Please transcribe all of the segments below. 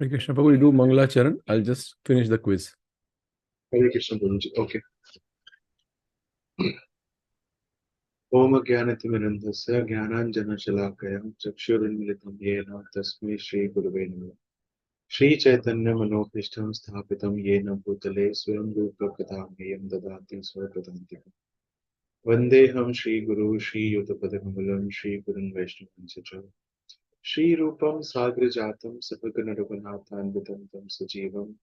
Hare Krishna. Prabhu, you do Mangala Charan. I'll just finish the quiz. Hare Krishna Guruji. Okay. Om Jnanatimirandhasya Jnananjana-Shalakaya Chakshurunmilitam Yena Tasmai Shri Gurave Namaha. Shri Chaitanya Manobhishtam Sthapitam Yena Bhutale Swayam Rupa Kadamyam Dadati Swakadantikam. Vandeham Shri Guru Shri Yudhapadakamalam Shri Gurun Vaishnavam Sacha. Shri Rupam Sagrajatam Sapagana Raghunatham Tam Sajivam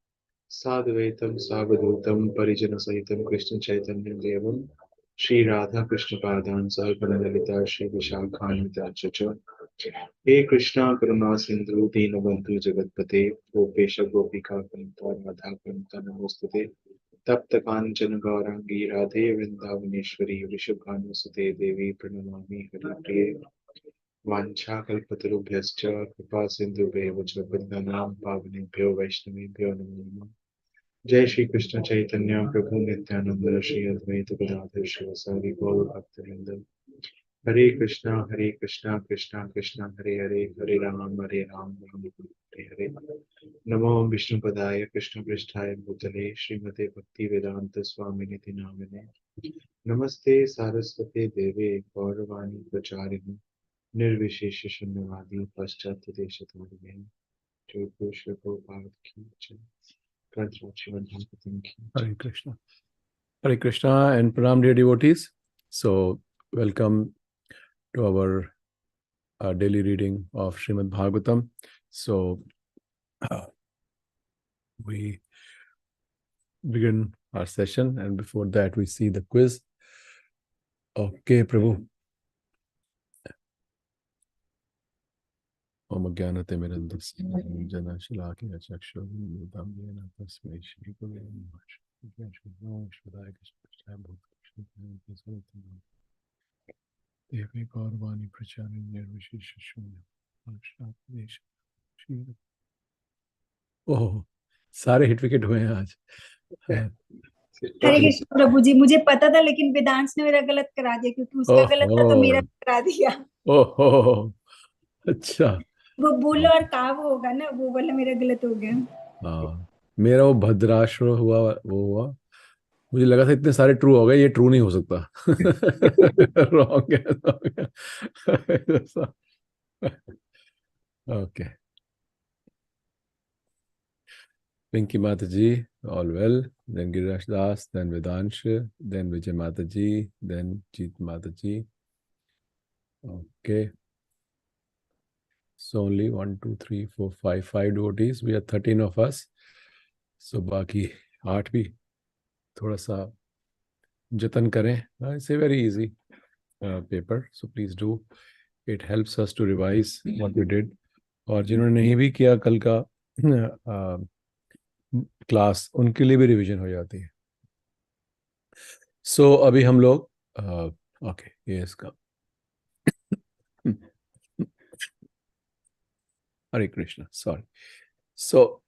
Sadvaitam Savadutam Parijana Sahitam Krishna Chaitanya Devam Shri Radha Krishna Padan Sarvanalalita Shri Vishakhanita Chacha. He Krishna Karuna Sindhu Deenabandhu Jagatpate Gopesha Gopika Kanta Radha Kanta Namostate Tapta Kanchana Gaurangi Radhe Vrindavaneshwari Vrishabhanusate Devi Pranamami Haripriye Vanchakalpatarubhyascha Kripa Sindhubheva Cha Padmanam Pavanebhyo Vaishnavebhyo Namo Namaha. जय श्री कृष्ण चैतन्य प्रभु नित्यानंद श्री अद्वैत गदाधर शिवसारी गौर भक्तवृंद हरे कृष्णा कृष्णा कृष्णा हरे हरे हरे राम राम राम हरे हरे नमो विष्णुपदाय कृष्ण पृष्ठाय भूतले श्रीमते भक्ति वेदांत स्वामी निधि नामिने नमस्ते सारस्वते देवे गौरवाणी प्रचारिणे निर्विशेष शून्यवादी पश्चात देशतारिणे जय कृष्ण गोपाल की जय। Hare Krishna. Hare Krishna and Pranam dear devotees. So, welcome to our daily reading of Srimad Bhagavatam. So, we begin our session, and before that, we see the quiz. Okay, Prabhu. Om Jnanatimirandhasya Jnana-Shalakaya Chakshurunmilitam Yena Tasmai Shri Gurave Namaha. Devi Gaurvani Prachari Nirvishisha Shunya. ओह, सारे hit wicket हुए हैं आज। हरे कृष्ण प्रभु जी, मुझे पता था लेकिन वेदांश ने मेरा गलत करा दिया, क्योंकि उसका गलत था तो मेरा करा दिया। ओहो, अच्छा। वो बोलो और काव होगा ना, वो वाला मेरा गलत हो गया। हाँ, मेरा वो भद्राश्र हुआ, वो हुआ। मुझे लगा था इतने सारे ट्रू हो गए, ये ट्रू नहीं हो सकता। रॉन्ग है। Okay, Pinky Mataji, all well. Then Girish Das, then Vedansh, then Vijay Mataji, then Jeet Mataji. Okay. So only 1, 2, 3, 4, 5 devotees. We are 13 of us. So बाकी 8 भी थोड़ा सा जतन करें. It's a very easy paper. So please do. It helps us to revise what we did. और जिन्होंने नहीं भी किया कल का क्लास, उनके लिए भी रिवीजन हो जाती है। सो अभी हम लोग ओके, ये इसका हरे कृष्णा, सॉरी। सो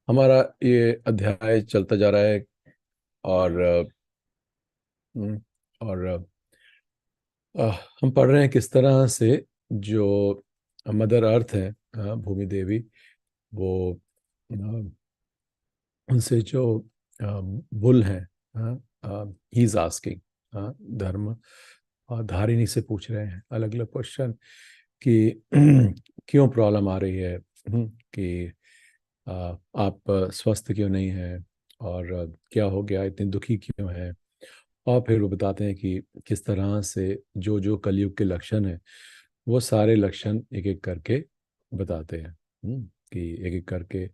हमारा ये अध्याय चलता जा रहा है और हम पढ़ रहे हैं किस तरह से जो मदर अर्थ है, भूमि देवी, वो उनसे जो बुल है, ही इज आस्किंग, धर्म धारिणी से पूछ रहे हैं अलग अलग क्वेश्चन कि क्यों प्रॉब्लम आ रही है, कि आप स्वस्थ क्यों नहीं हैं, और क्या हो गया, इतने दुखी क्यों है। और फिर वो बताते हैं कि किस तरह से जो जो कलयुग के लक्षण हैं वो सारे लक्षण एक एक करके बताते हैं, कि एक एक करके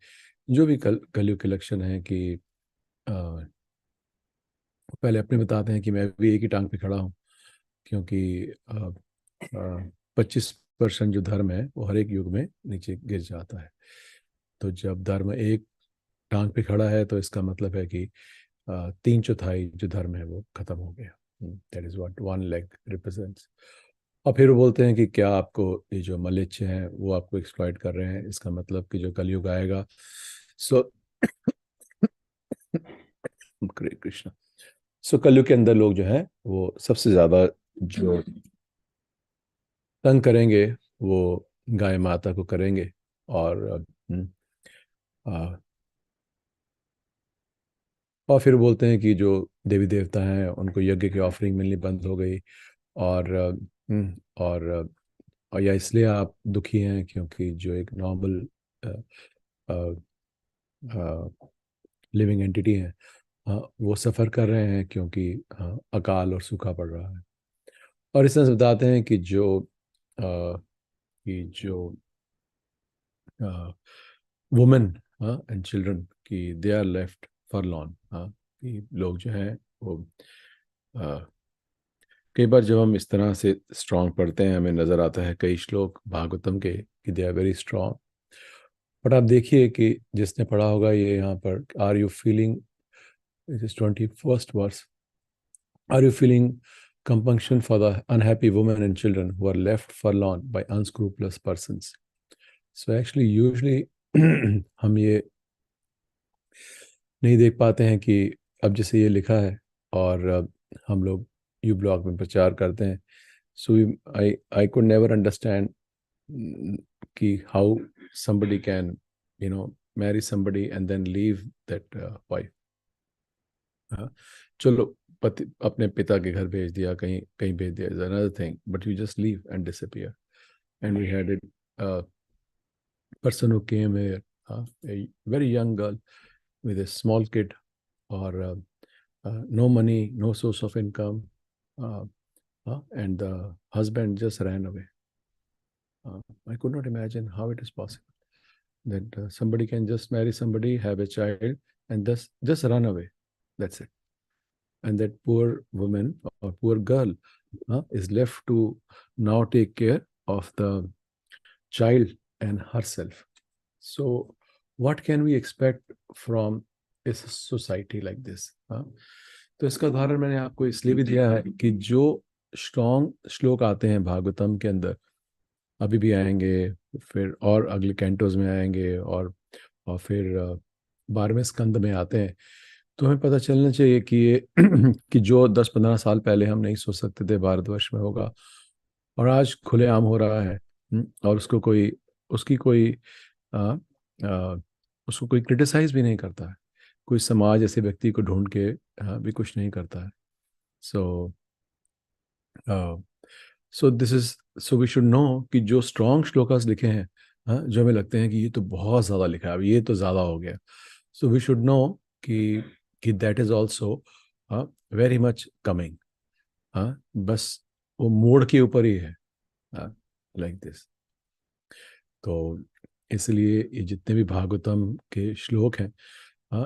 जो भी कलयुग के लक्षण हैं, कि पहले अपने बताते हैं कि मैं भी एक ही टांग पे खड़ा हूँ, क्योंकि 25% जो धर्म है वो हर एक युग में नीचे गिर जाता है। तो जब धर्म एक टांग पे खड़ा है तो इसका मतलब है कि 3/4 जो धर्म है वो खत्म हो गया। That is what 1 leg represents. और फिर वो बोलते हैं कि क्या आपको ये जो मलेच्छ हैं वो आपको एक्सप्लॉइट कर रहे हैं, इसका मतलब कि जो कलयुग आएगा। सो हरे कृष्णा। सो कलयुग के अंदर लोग जो है वो सबसे ज्यादा जो तंग करेंगे वो गाय माता को करेंगे, और आ, और फिर बोलते हैं कि जो देवी देवता हैं उनको यज्ञ की ऑफरिंग मिलनी बंद हो गई, और और या इसलिए आप दुखी हैं क्योंकि जो एक नॉर्मल लिविंग एंटिटी है, वो सफ़र कर रहे हैं क्योंकि अकाल और सूखा पड़ रहा है। और इस तरह से बताते हैं अ, कि जो वुमेन एंड चिल्ड्रन कि दे आर लेफ्ट फॉरलॉन, कि लोग जो हैं वो कई बार जब हम इस तरह से स्ट्रांग पढ़ते हैं हमें नज़र आता है कई श्लोक भागवतम के कि they are very strong. But आप देखिए कि जिसने पढ़ा होगा ये यहाँ पर, are you feeling, it is 21st verse, are you feeling compunction for the unhappy women and children who are left forlorn by unscrupulous persons? So actually usually हम ये नहीं देख पाते हैं कि अब जैसे ये लिखा है और हम लोग यू ब्लॉग में प्रचार करते हैं, सो आई कुड नेवर अंडरस्टैंड कि how somebody can marry somebody and then leave that wife. चलो पति अपने पिता के घर भेज दिया, कहीं कहीं भेज दिया, is another thing, but you just leave and disappear. And we had it person who came here, a very young girl with a small kid, or no money, no source of income, and the husband just ran away. I could not imagine how it is possible that somebody can just marry somebody, have a child, and just run away. That's it. And that poor woman or poor girl is left to now take care of the child and herself. So, what can we expect from a society like this? तो इसका उदाहरण मैंने आपको इसलिए भी दिया है कि जो स्ट्रॉन्ग श्लोक आते हैं भागवतम के अंदर, अभी भी आएंगे, फिर और अगले कैंटोज में आएंगे, और फिर 12वें स्कंद में आते हैं, तो हमें पता चलना चाहिए कि ये कि जो 10-15 साल पहले हम नहीं सोच सकते थे भारतवर्ष में होगा, और आज खुलेआम हो रहा है। और उसकी कोई आ, आ, उसको कोई क्रिटिसाइज भी नहीं करता है, कोई समाज ऐसे व्यक्ति को ढूंढ के भी कुछ नहीं करता है। सो सो वी शुड नो कि जो स्ट्रॉन्ग श्लोकास लिखे हैं, जो हमें लगते हैं कि ये तो बहुत ज़्यादा लिखा है, अब ये तो ज़्यादा हो गया, सो वी शुड नो कि that is also very much coming. बस वो मोड़ के ऊपर ही है, लाइक दिस। तो इसलिए ये जितने भी भागवतम के श्लोक हैं,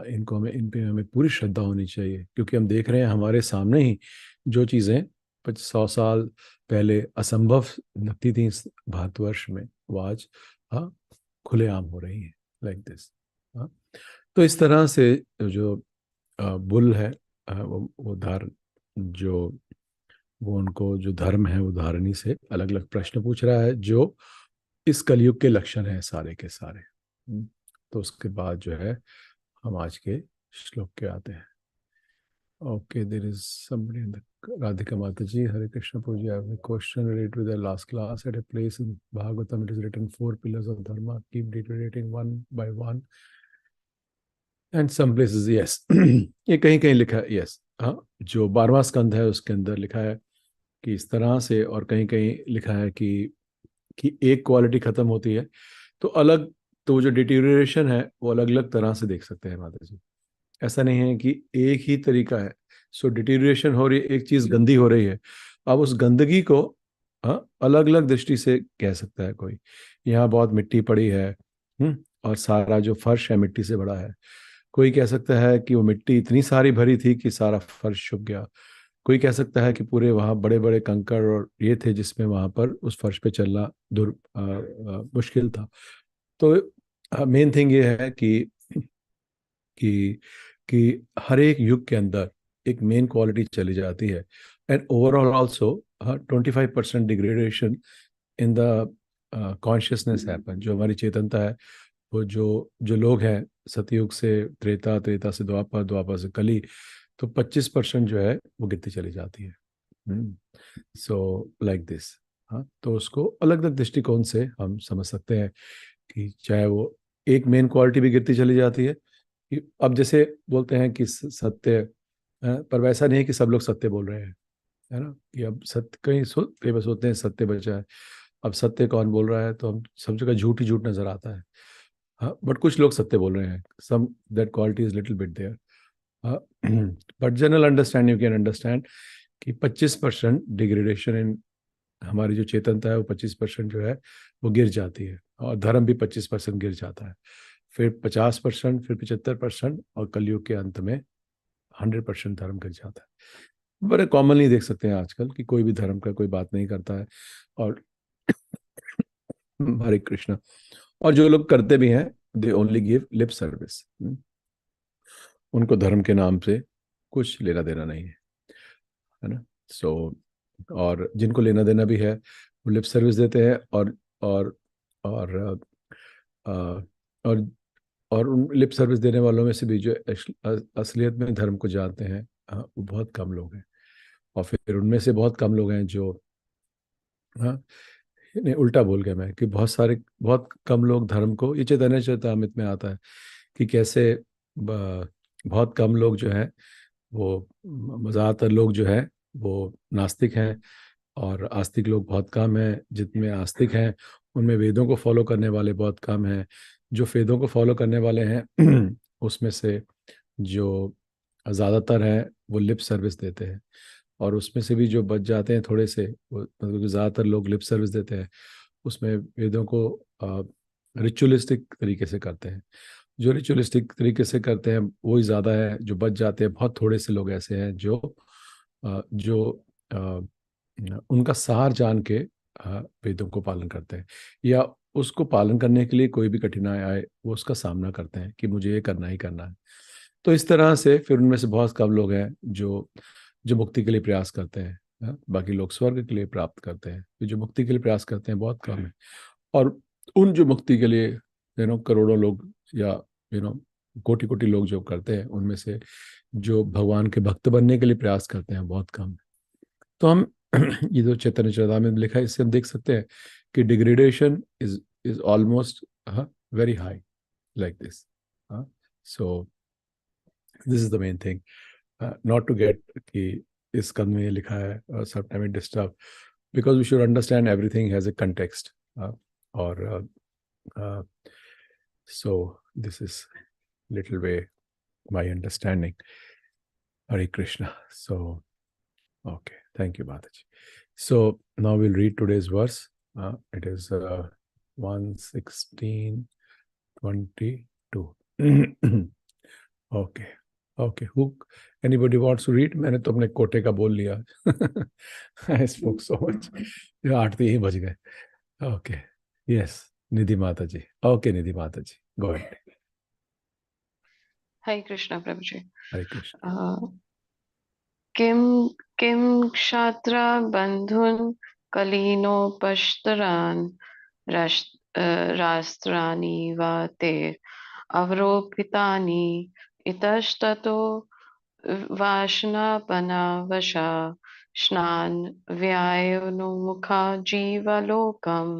इन पे हमें पूरी श्रद्धा होनी चाहिए, क्योंकि हम देख रहे हैं हमारे सामने ही जो चीज़ें 100 साल पहले असंभव लगती थी इस भारतवर्ष में, वो आज खुलेआम हो रही हैं, लाइक दिस। तो इस तरह से जो बुल है, वो धार जो वो उनको जो धर्म है वो धारणी से अलग अलग प्रश्न पूछ रहा है, जो इस कलयुग के लक्षण है सारे के सारे। तो उसके बाद जो है हम आज के श्लोक के आते हैं। Okay, there is somebody in the Radhika Mataji, Hare Krishna Purji. I have a question related to the last class. At a place in Bhagavatam, it is written 4 pillars of dharma keep deteriorating one by one. And some places, yes. ये कहीं कहीं लिखा है, yes. हाँ, जो 12वां स्कंध है उसके अंदर लिखा है कि इस तरह से, और कहीं कहीं लिखा है कि एक क्वालिटी खत्म होती है तो अलग, तो जो डिटीरियरेशन है वो अलग अलग तरह से देख सकते हैं माता जी। ऐसा नहीं है कि एक ही तरीका है। सो डिटीरियरेशन हो रही है, एक चीज गंदी हो रही है, अब उस गंदगी को अलग अलग दृष्टि से कह सकता है कोई। यहाँ बहुत मिट्टी पड़ी है, और सारा जो फर्श है मिट्टी से बड़ा है। कोई कह सकता है कि वो मिट्टी इतनी सारी भरी थी कि सारा फर्श छुप गया। कोई कह सकता है कि पूरे वहाँ बड़े बड़े कंकड़ और ये थे जिसमें वहाँ पर उस फर्श पे चलना मुश्किल था। तो मेन थिंग ये है कि कि हर एक युग के अंदर एक मेन क्वालिटी चली जाती है, and overall also 25% degradation in the consciousness happen. जो हमारी चेतनता है, वो जो जो लोग हैं सतयुग से त्रेता, त्रेता से द्वापर, द्वापर से कली, तो 25% जो है वो गिरती चली जाती है। So like this. हाँ, तो उसको अलग अलग दृष्टिकोण से हम समझ सकते हैं कि चाहे वो एक मेन क्वालिटी भी गिरती चली जाती है कि अब जैसे बोलते हैं कि सत्य, पर वैसा नहीं है कि सब लोग सत्य बोल रहे हैं, है ना, कि अब सत्य कई बस होते हैं सत्य बचा है, अब सत्य कौन बोल रहा है, तो हम सब जगह झूठ ही झूठ नजर आता है। हाँ, बट कुछ लोग सत्य बोल रहे हैं, some that quality is little bit there. But general understand, you can understand कि 25% डिग्रेडेशन इन हमारी जो चेतनता है, वो 25% जो है वो गिर जाती है, और धर्म भी 25% गिर जाता है, फिर 50%, फिर 75%, और कलयुग के अंत में 100% धर्म गिर जाता है। बड़े कॉमनली देख सकते हैं आजकल कि कोई भी धर्म का कोई बात नहीं करता है, और हरे कृष्णा, और जो लोग करते भी हैं they only give lip service. उनको धर्म के नाम से कुछ लेना देना नहीं है ना। सो और जिनको लेना देना भी है वो लिप सर्विस देते हैं, और और अ, और और उन लिप सर्विस देने वालों में से भी जो असलियत में धर्म को जानते हैं, वो बहुत कम लोग हैं, और फिर उनमें से बहुत कम लोग हैं जो, हाँ, नहीं उल्टा बोल गया मैं, कि बहुत कम लोग धर्म को, ये चैतन्य चरितामृत में आता है कि कैसे बहुत कम लोग जो है वो, ज़्यादातर लोग जो है वो नास्तिक हैं, और आस्तिक लोग बहुत कम हैं। जितने आस्तिक हैं उनमें वेदों को फॉलो करने वाले बहुत कम हैं। जो वेदों को फॉलो करने वाले हैं उसमें से जो ज़्यादातर हैं वो लिप सर्विस देते हैं, और उसमें से भी जो बच जाते हैं थोड़े से, वो मतलब ज़्यादातर लोग लिप सर्विस देते हैं, उसमें वेदों को रिचुअलिस्टिक तरीके से करते हैं। जो रिचुअलिस्टिक तरीके से करते हैं वही ज़्यादा है, जो बच जाते हैं बहुत थोड़े से लोग ऐसे हैं जो जो उनका सार जान के वेदों को पालन करते हैं, या उसको पालन करने के लिए कोई भी कठिनाई आए वो उसका सामना करते हैं कि मुझे ये करना ही करना है। तो इस तरह से फिर उनमें से बहुत कम लोग हैं जो जो मुक्ति के लिए प्रयास करते हैं। बाकी लोग स्वर्ग के लिए प्राप्त करते हैं, जो मुक्ति के लिए प्रयास करते हैं बहुत कम है। और उन जो मुक्ति के लिए करोड़ों लोग, या कोटि कोटि लोग जो करते हैं, उनमें से जो भगवान के भक्त बनने के लिए प्रयास करते हैं बहुत कम है। तो हम ये जो चैतन्य चरितामृत में लिखा है, इससे हम देख सकते हैं कि degradation is is almost very high like this. So this is the main thing, not to get कि इस कंध में ये लिखा है सब time it disturb, because we should understand everything has a context. और so this is little way my understanding. Hare Krishna. So, okay, thank you, Mataji. So now we'll read today's verse. It is 1:16:22. Okay, okay. Who? Anybody wants to read? मैंने तो अपने कोटे का बोल लिया. I spoke so much. ये 8 ही बज गए. Okay. Yes, निधि माता जी. Okay, निधि माता जी. Go ahead. Hare Krishna Prabhuji. Hare Krishna. किम किम क्षात्र बंधुन कलीनोपश्तरान राष्ट्रानि वा ते अवरोपितानि इतस्ततो वासनापनावशा स्नान व्यायोनुमुखा जीवलोकम्.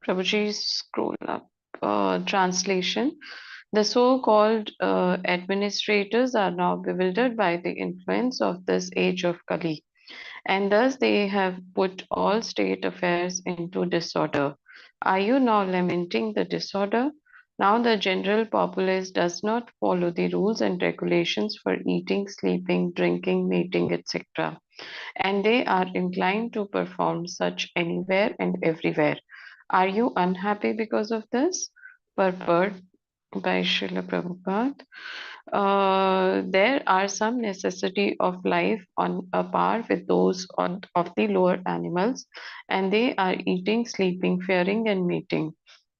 Prabhuji, scroll up. Translation. The so-called administrators are now bewildered by the influence of this age of Kali, and thus they have put all state affairs into disorder. Are you now lamenting the disorder? Now the general populace does not follow the rules and regulations for eating, sleeping, drinking, mating, etc., and they are inclined to perform such anywhere and everywhere. Are you unhappy because of this? Purport by Srila Prabhupada. There are some necessity of life on a par with those of the lower animals, and they are eating, sleeping, faring, and mating.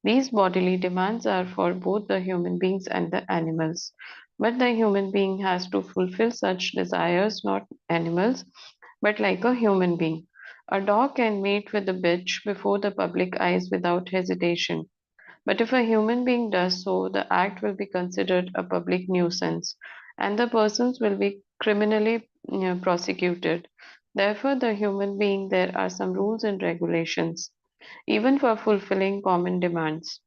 These bodily demands are for both the human beings and the animals. But the human being has to fulfill such desires, not animals, but like a human being. A dog can mate with a bitch before the public eyes without hesitation. But if a human being does so, the act will be considered a public nuisance, and the persons will be criminally prosecuted. Therefore, the human being, there are some rules and regulations, even for fulfilling common demands.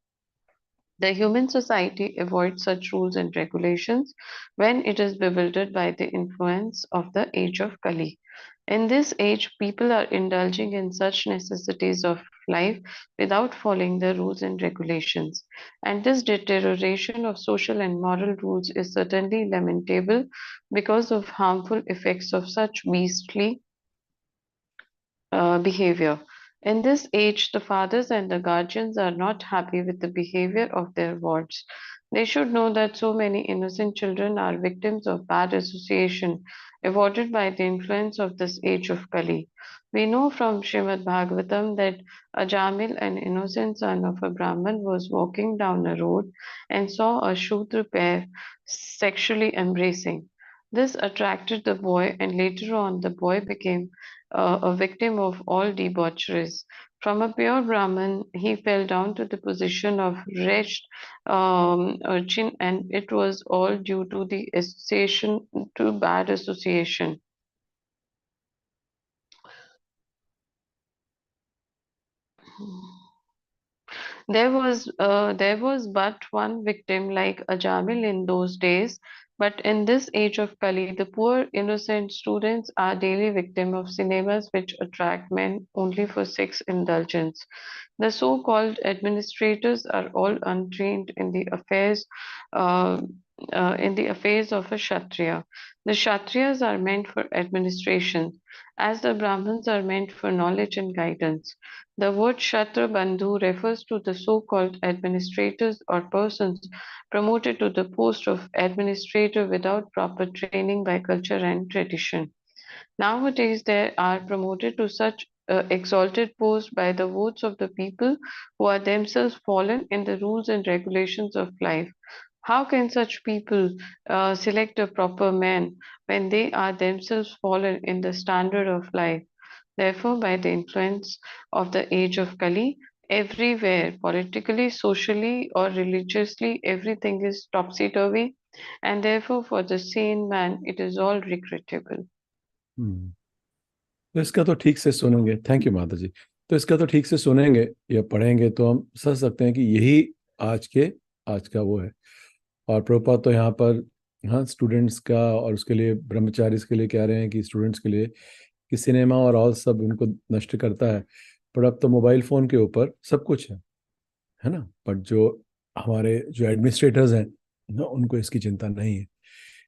The human society avoids such rules and regulations when it is bewildered by the influence of the age of Kali. In this age, people are indulging in such necessities of life without following the rules and regulations. And this deterioration of social and moral rules is certainly lamentable because of harmful effects of such beastly behavior. In this age, the fathers and the guardians are not happy with the behavior of their wards. They should know that so many innocent children are victims of bad association, avoided by the influence of this age of Kali. We know from Srimad Bhagavatam that Ajamil, an innocent son of a Brahmin, was walking down a road and saw a Shudra pair sexually embracing. This attracted the boy, and later on, the boy became a victim of all debaucheries. From a pure Brahmin, he fell down to the position of wretched urchin, and it was all due to the association, to bad association. There was but one victim like Ajamil in those days, but in this age of Kali, the poor innocent students are daily victim of cinemas which attract men only for sex indulgence. The so-called administrators are all untrained uh, in the affairs of a Kshatriya. The Kshatriyas are meant for administration, as the Brahmins are meant for knowledge and guidance. The word Kshatra Bandhu refers to the so-called administrators or persons promoted to the post of administrator without proper training by culture and tradition. Nowadays, they are promoted to such exalted posts by the votes of the people who are themselves fallen in the rules and regulations of life. How can such people select a proper man when they are themselves fallen in the standard of life? Therefore, by the influence of the age of Kali, everywhere, politically, socially, or religiously, everything is topsy turvy, and therefore, for the sane man, it is all regrettable. तो इसका तो ठीक से सुनेंगे, thank you माता जी। तो इसका तो ठीक से सुनेंगे या पढ़ेंगे तो हम समझ सकते हैं कि यही आज का वो है। और प्रभुपाद तो यहाँ पर हाँ स्टूडेंट्स का और उसके लिए ब्रह्मचारी के लिए कह रहे हैं कि स्टूडेंट्स के लिए कि सिनेमा और ऑल सब उनको नष्ट करता है, पर अब तो मोबाइल फ़ोन के ऊपर सब कुछ है ना। बट जो हमारे जो एडमिनिस्ट्रेटर्स हैं ना, उनको इसकी चिंता नहीं है,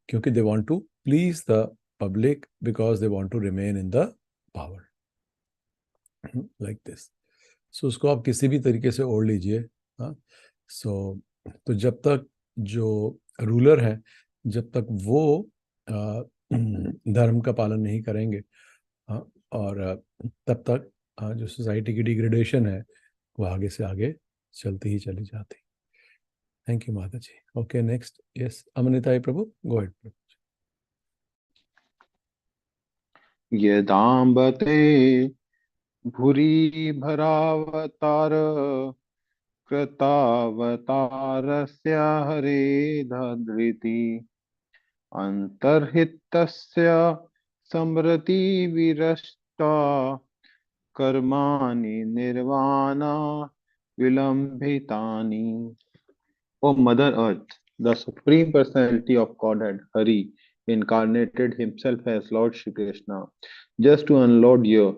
क्योंकि they want to please the public because they want to remain in the power like this. So उसको आप किसी भी तरीके से ओढ़ लीजिए। हाँ सो तो जब तक जो रूलर है, जब तक वो धर्म का पालन नहीं करेंगे, और तब तक जो सोसाइटी की डिग्रेडेशन है वो आगे से आगे चलती ही चली जाती। थैंक यू माता जी। ओके नेक्स्ट, यस अमनिताई प्रभु, गो अहेड प्रभु। यदाम्बते भूरि भरावतार कृतावतारस्य हरेधृति अंतर्हितस्य समृति विरष्टा कर्माणि nirvana विलंबितानि। O Mother Earth, the Supreme Personality of Godhead, Hari, incarnated himself as Lord Shri Krishna just to unload your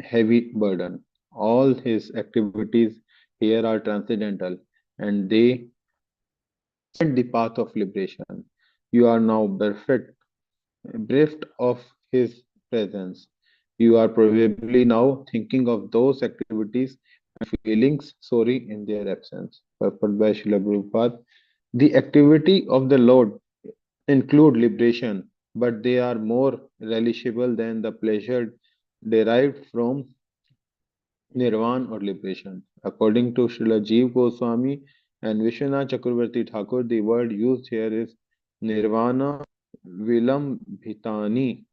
heavy burden. All his activities here are transcendental and they set the path of liberation. You are now bereft of his presence. You are probably now thinking of those activities and feelings sorry in their absence. Purport by Srila Prabhupada. The activity of the Lord include liberation, but they are more relishable than the pleasure derived from nirvana or liberation. According to Srila Jeev Goswami and Vishwanath Chakravarti Thakur, the word used here is nirvana vilambhitani,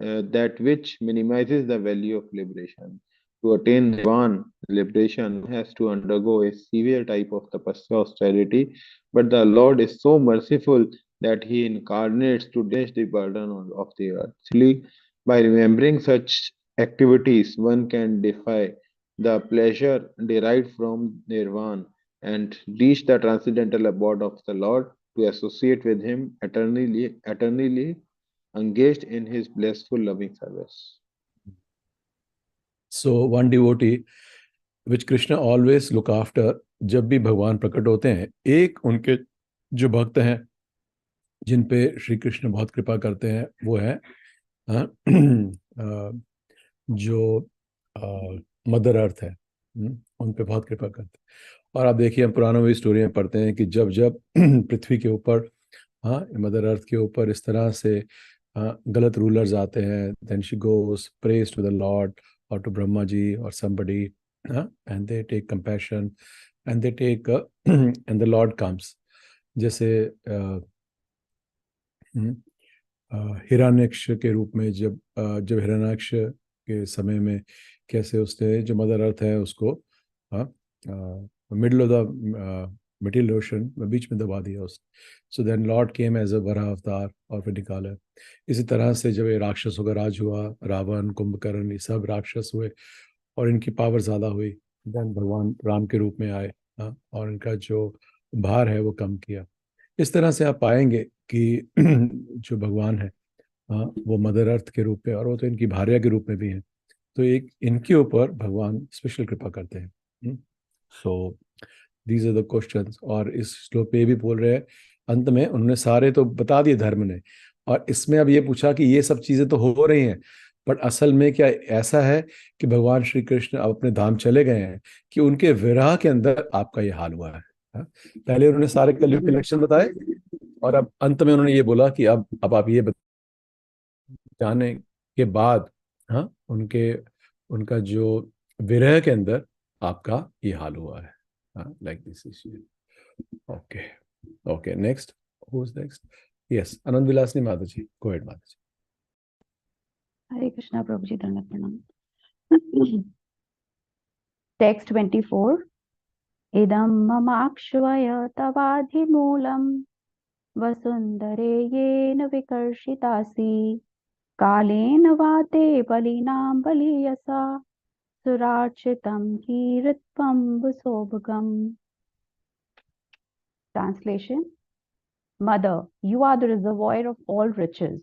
that which minimizes the value of liberation. To attain nirvana, liberation, one has to undergo a severe type of tapasya austerity, but the Lord is so merciful that he incarnates to diminish the burden of the earth. Simply by remembering such activities, one can defy the pleasure derived from nirvana and reach the transcendental abode of the Lord to associate with him eternally engaged in his blissful loving service. So one devotee which Krishna always look after, जब भी भगवान प्रकट होते हैं, एक उनके जो भक्त हैं जिन पे श्री कृष्ण बहुत कृपा करते हैं, वो है जो मदर अर्थ है, उन पे बहुत कृपा करते हैं। और आप देखिए, हम पुरानों में स्टोरी में पढ़ते हैं कि जब जब पृथ्वी के ऊपर, मदर अर्थ के ऊपर इस तरह से गलत रूलर्स आते हैं, then she goes prays to the lord or to Brahmaji or somebody, and they take compassion and they take and the Lord comes. जैसे हिरण्यक्ष के रूप में जब हिरण्यक्ष के समय में कैसे उसने जो मदर अर्थ है उसको middle of the middle ocean में बीच में दबा दिया उसने. So then lord came as a Varaha avatar और फिर निकाला. इसी तरह से जब ये राक्षसों का राज हुआ, रावण, कुंभकर्ण, ये सब राक्षस हुए और इनकी पावर ज़्यादा हुई, देन भगवान राम के रूप में आए और इनका जो भार है वो कम किया. इस तरह से आप पाएंगे कि जो भगवान है वो मदर अर्थ के रूप में, और वो तो इनकी भार्या के रूप में भी है, तो एक इनके ऊपर भगवान स्पेशल कृपा करते हैं. So these are the questions. और इस श्लोक पे भी बोल रहे हैं, अंत में उन्होंने सारे तो बता दिए धर्म ने, और इसमें अब ये पूछा कि ये सब चीजें तो हो रही हैं, बट असल में क्या ऐसा है कि भगवान श्री कृष्ण अब अपने धाम चले गए हैं कि उनके विरह के अंदर आपका ये हाल हुआ है. पहले उन्होंने सारे कलयुग के लक्षण बताए और अब अंत में उन्होंने ये बोला कि अब आप ये जाने के बाद उनका जो विरह के अंदर आपका ये हाल हुआ है. Like this issue. Okay, next. Who's next? Yes, Anand Vilasni Mataji. Go ahead, Mataji. Hare Krishna, Prabhuji, Dandavat Pranam. Text 24. Idam mamakshvaya tavadhi moolam vasundare yena vikarshitasi kalena vate balinam baliyasa surarchitam kiritvam visobhagam. Translation. Mother, you are the reservoir of all riches.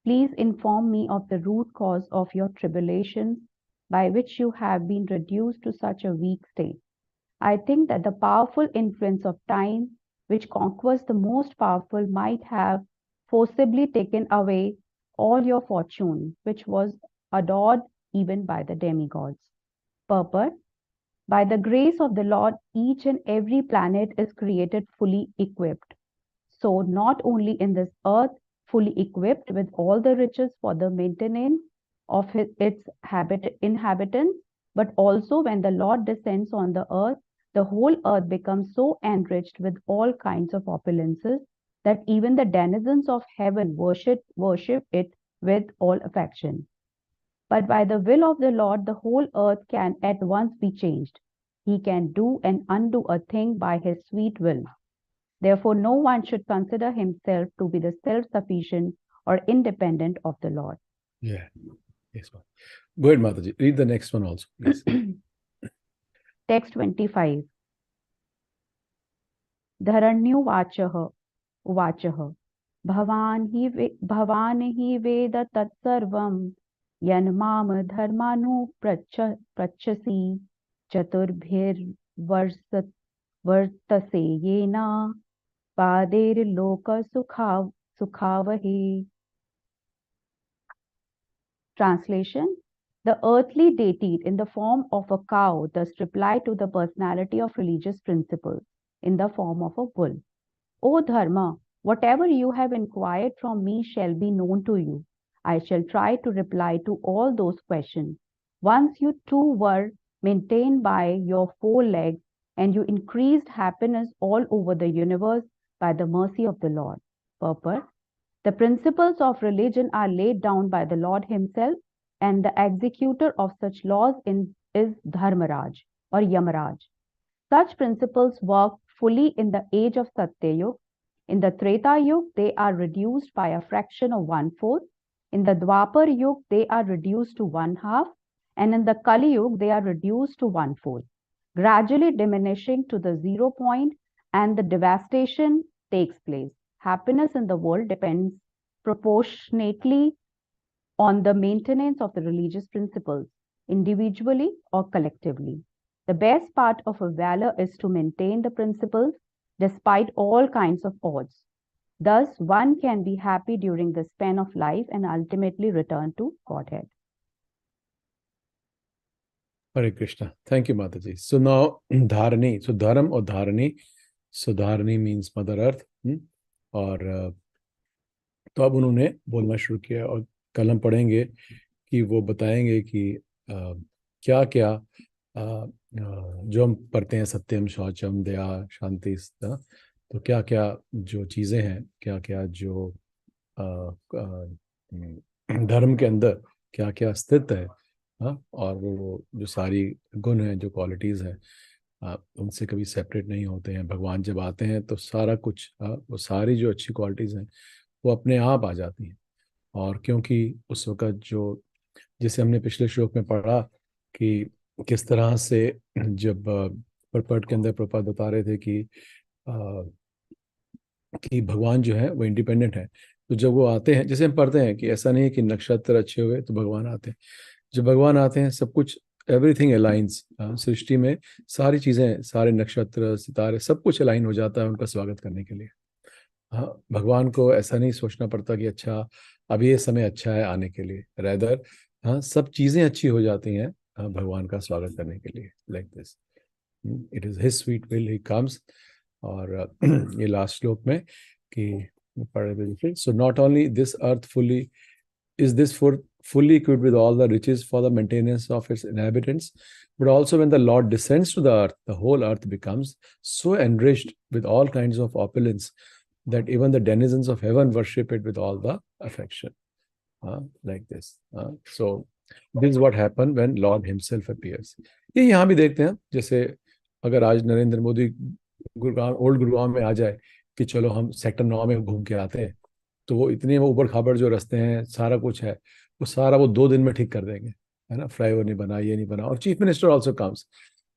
Please inform me of the root cause of your tribulations by which you have been reduced to such a weak state. I think that the powerful influence of time, which conquers the most powerful, might have forcibly taken away all your fortune, which was adored even by the demigods. Purport. By the grace of the Lord, each and every planet is created fully equipped. So not only in this earth, fully equipped with all the riches for the maintenance of its inhabitants, but also when the Lord descends on the earth, the whole earth becomes so enriched with all kinds of opulences that even the denizens of heaven worship it with all affection. But by the will of the Lord, the whole earth can at once be changed. He can do and undo a thing by his sweet will. Therefore, no one should consider himself to be the self-sufficient or independent of the Lord. Yeah. Yes, ma'am. Go ahead, Mataji. Read the next one also, please. Text 25. Dharanyuvachaha uvachaha bhavan hi veda tatsarvam yanmam dharmanu prachasi chaturbhir vartase yena pader loka sukhavahe. Translation. The earthly deity in the form of a cow thus replied to the personality of religious principles in the form of a bull. O Dharma, whatever you have inquired from me shall be known to you. I shall try to reply to all those questions. Once you too were maintained by your four legs, and you increased happiness all over the universe by the mercy of the Lord. Purport. The principles of religion are laid down by the Lord himself, and the executor of such laws is Dharmaraj or Yamaraj. Such principles work fully in the age of Satyayug, In the Treta Yuga, they are reduced by a fraction of 1/4. In the Dwapar Yuga, they are reduced to 1/2. And in the Kali Yuga, they are reduced to 1/4, gradually diminishing to the 0 point, and the devastation takes place. Happiness in the world depends proportionately on the maintenance of the religious principles, individually or collectively. The best part of a valor is to maintain the principles despite all kinds of odds. Thus, one can be happy during the span of life and ultimately return to Godhead. Hare Krishna. Thank you, Mataji. So now, Dharani. So Dharam or Dharani. So Dharani means Mother Earth. और तो अब उन्होंने बोलना शुरू किया और कल हम पढ़ेंगे कि वो बताएंगे कि क्या क्या जो हम पढ़ते हैं सत्यम शौचम दया शांति तो क्या क्या जो चीज़ें हैं क्या क्या जो धर्म के अंदर क्या क्या स्थित है और वो जो सारी गुण हैं जो क्वालिटीज़ हैं उनसे कभी सेपरेट नहीं होते हैं। भगवान जब आते हैं तो सारा कुछ वो सारी जो अच्छी क्वालिटीज़ हैं वो अपने आप आ जाती हैं। और क्योंकि उस वक़्त जो जैसे हमने पिछले श्लोक में पढ़ा कि किस तरह से जब परपट के अंदर प्रपात बता रहे थे कि भगवान जो है वो इंडिपेंडेंट है। तो जब वो आते हैं जैसे हम पढ़ते हैं कि ऐसा नहीं है कि नक्षत्र अच्छे हुए तो भगवान आते हैं। जब भगवान आते हैं सब कुछ एवरीथिंग अलाइंस, सृष्टि में सारी चीज़ें सारे नक्षत्र सितारे सब कुछ अलाइन हो जाता है उनका स्वागत करने के लिए। हाँ, भगवान को ऐसा नहीं सोचना पड़ता कि अच्छा अब ये समय अच्छा है आने के लिए, रैदर हाँ सब चीज़ें अच्छी हो जाती हैं भगवान का स्वागत करने के लिए। Like this it is his sweet will he comes. और ये लास्ट श्लोक में कि पढ़े so not only this earth fully is this for fully equipped with all the riches for the maintenance of its inhabitants, but also when the Lord descends to the earth, the whole earth becomes so enriched with all kinds of opulence that even the denizens of heaven worship it with all the affection. Like this. So this is what happened when Lord himself appears. ये यहाँ भी देखते हैं, जैसे अगर आज Narendra Modi Gurgaon old Gurgaon में आ जाए कि चलो हम सेक्टर 9 में घूम के आते हैं, तो वो इतने वो उबड़ खाबड़ जो रास्ते हैं सारा कुछ है वो सारा वो 2 दिन में ठीक कर देंगे, है ना। फ्लाईओवर नहीं बना, ये नहीं बना। और chief minister also comes,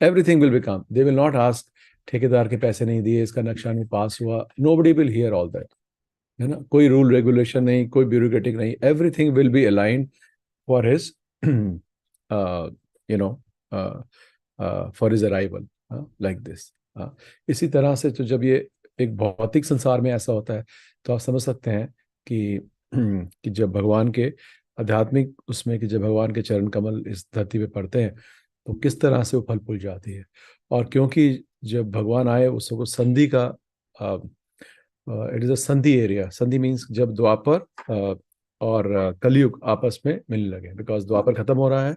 everything will be come. They will not ask ठेकेदार के पैसे नहीं दिए, इसका नक्शा नहीं पास हुआ, nobody will hear all that, है ना। कोई रूल रेगुलेशन नहीं, कोई ब्यूरोक्रेटिक नहीं, everything will be aligned for his for his arrival, like this. इसी तरह से तो जब ये एक भौतिक संसार में ऐसा होता है तो आप समझ सकते हैं कि जब भगवान के आध्यात्मिक उसमें कि जब भगवान के चरण कमल इस धरती पे पड़ते हैं तो किस तरह से वो फल फूल जाती है। और क्योंकि जब भगवान आए उसको संधि का इट इज़ अ संधि एरिया। संधि मीन्स जब द्वापर और कलयुग आपस में मिलने लगे, बिकॉज द्वापर खत्म हो रहा है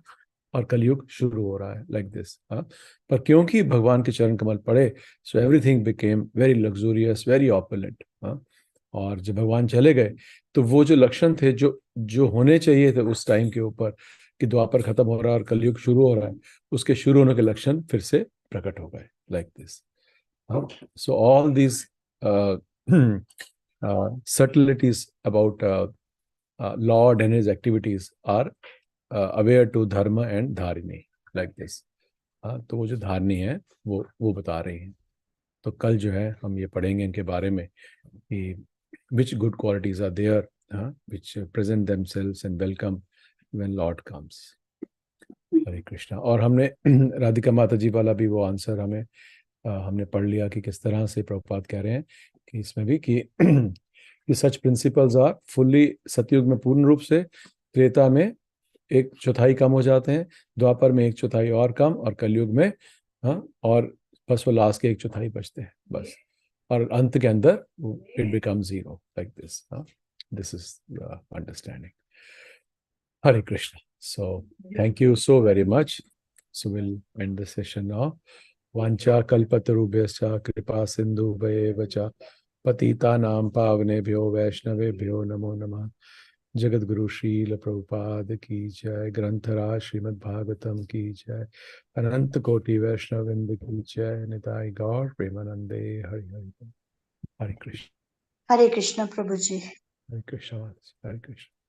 और कलयुग शुरू हो रहा है, लाइक दिस। पर क्योंकि भगवान के चरण कमल पड़े so everything became very luxurious, very opulent. और जब भगवान चले गए तो वो जो लक्षण थे जो जो होने चाहिए थे उस टाइम के ऊपर कि द्वापर खत्म हो रहा है और कलयुग शुरू हो रहा है, उसके शुरू होने के लक्षण फिर से प्रकट हो गए, like this. So all these subtleties about Lord and his activities are aware to dharma and dharini, like this. तो वो जो धारणी है वो बता रही हैं। तो कल जो है हम ये पढ़ेंगे इनके बारे में कि which good qualities are there which present themselves and welcome when Lord comes. हरे कृष्णा। और हमने राधिका माता जी वाला भी वो आंसर हमने पढ़ लिया कि किस तरह से प्रभुपाद कह रहे हैं कि इसमें भी कि सच प्रिंसिपल्स आर फुल्ली सतयुग में पूर्ण रूप से, त्रेता में 1/4 कम हो जाते हैं, द्वापर में 1/4 और कम, और कलयुग में और बस वो लास्ट के 1/4 बचते हैं बस। और अंत के अंदर it become 0, like this. This is the understanding. Hare Krishna. So thank you so very much. So will end the session now. वांछा कल्पतरुभ्यश्च कृपा सिन्धुभ्येव च पतितानां पावनेभ्यो वैष्णवेभ्यो नमो नमः। जगत गुरु श्रील प्रभुपाद की जय। ग्रंथराज श्रीमद् भागवतम की जय। अनंत कोटि वैष्णववृंद की जय। निताई गौर प्रेमानंदे। हरि हरि हरे कृष्ण। हरे कृष्ण प्रभु जी। Hare Krishna. Hare Krishna.